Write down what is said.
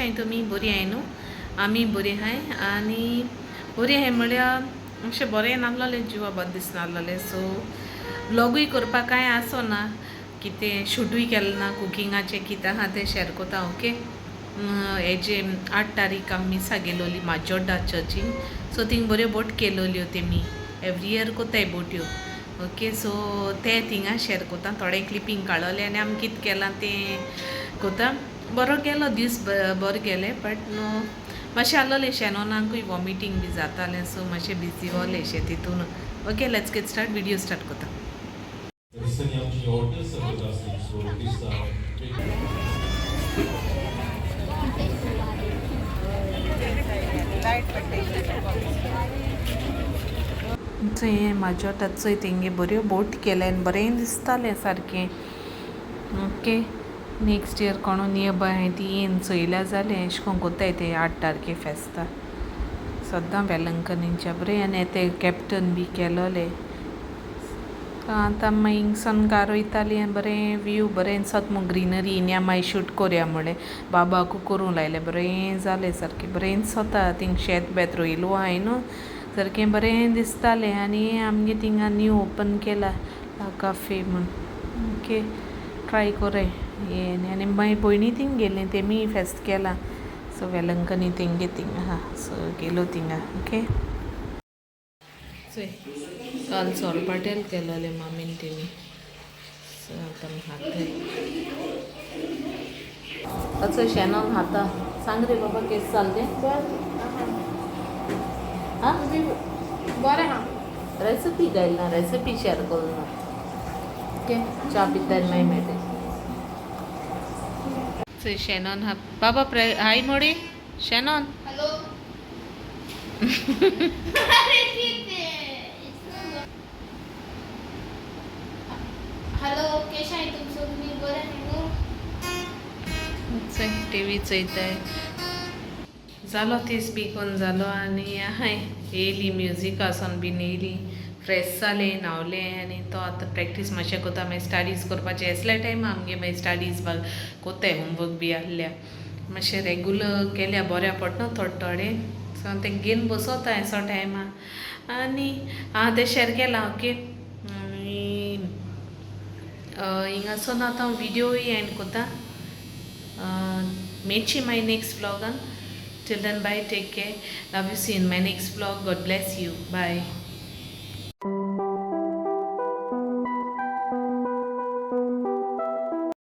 आहाय तुमी? बरी आहाय न्हू? आमी बरी आहाय. आनी बरी आहाय म्हळ्यार अशें बरें नासलोलें, जिवा बरें दिसनासलोलें. सो व्लॉगूय करपाक कांय आसोना, कितें शूटूय केलें ना कुकिंगाचें, कितें आहा तें शेअर कोता. ओके. हेजे 8 तारीख आमी मिसा गेलोली माजोड्डा चर्चीन. सो थिंग बऱ्यो बोट केलोल्यो तेमी. एवरी इयर कोताय बोट्यो. ओके. सो ते थिंगा शेअर कोता. थोडें क्लिपींग काडलोलें आनी आमी कितें केलां तें कोता. बरो गेलो दीस, बरो गेले. बट मातशें आहलोलें शेनोनाकूय वॉमिटींग बी जातालें. सो मातशें बिजी जालें अशें तितून. Okay, let's get start. Video start कोता. चोय माजोड्डा चोय तेंगे बऱ्यो बोट केले आनी बरें दिसतालें सारकें. ओके. नेक्स्ट इयर कोणू नियर बाय आहाय ती येन चोयल्या जालें. अशें कोन्न कोत्ताय ते 8 तारखे फेस्ता सद्दां वेलंकनीच्या बरें. आनी ते कॅप्टन बी केलोलें. आतां मागीर हिंगसन कार वयतालीं आनी बरें व्यू बरें दिसत मग ग्रिनरी. इन्या मागीर शूट कोरया म्हळें बाबाकू करूं लायलें. बरें जालें सारकें बरें दिसता. थिंग शेत बेत रोयलो आहाय न्हू, सारकें बरें दिसतालें. आनी आमगे थिंगा न्यू ओपन केला काफे म्हूण. ओके, ट्राय कोराय यें. आनी मागीर भयणी थिंग गेलीं, तेमी फेस्त केलां. सो वेलंकनी तेंगे थिंग आहा. सो गेलो थिंगा. ओके. चोय काल सोरपाटेल केलोलें मामीन तेमी. सो आतां हाताय. चोय शेनोन हाता. सांग रे बाबा केस जालें आं? बरें हा. रेसिपी घायला, रेसिपी शेअर करूं ना. ओके, च्या पिताय मागीर मेळटा. चोय शेनोन हा बाबा. हाय मोडी शेनोन. हॅलो. हॅलो, केशें आहाय तुमी सगळीं? बरें आहाय न्हू? चोय टीव्ही चोयताय. जालो तीस बी कोन्न जालो. आनी आहाय येयली म्युजीक आसोन बीन येयली. फ्रेश जालें, न्हावलें. आनी तो आतां प्रॅक्टीस मातशें कोता. मागीर स्टडीज करपाचें. असल्या टायमा आमगे मागीर स्टडीज कोत्ताय. होमवर्क बी आहल्या मातशें रेगुलर केल्या बऱ्या पडटा थोडें. सो तें घेवन बसोता एसो टायमा. आनी हांव तें शेअर केलां. ओके. हिंगासोन आतां व्हिडिओय एंड कोता. मेटची माय next व्लॉगान. Till then, bye, take care. Love you, see you in my next vlog. God bless you. Bye.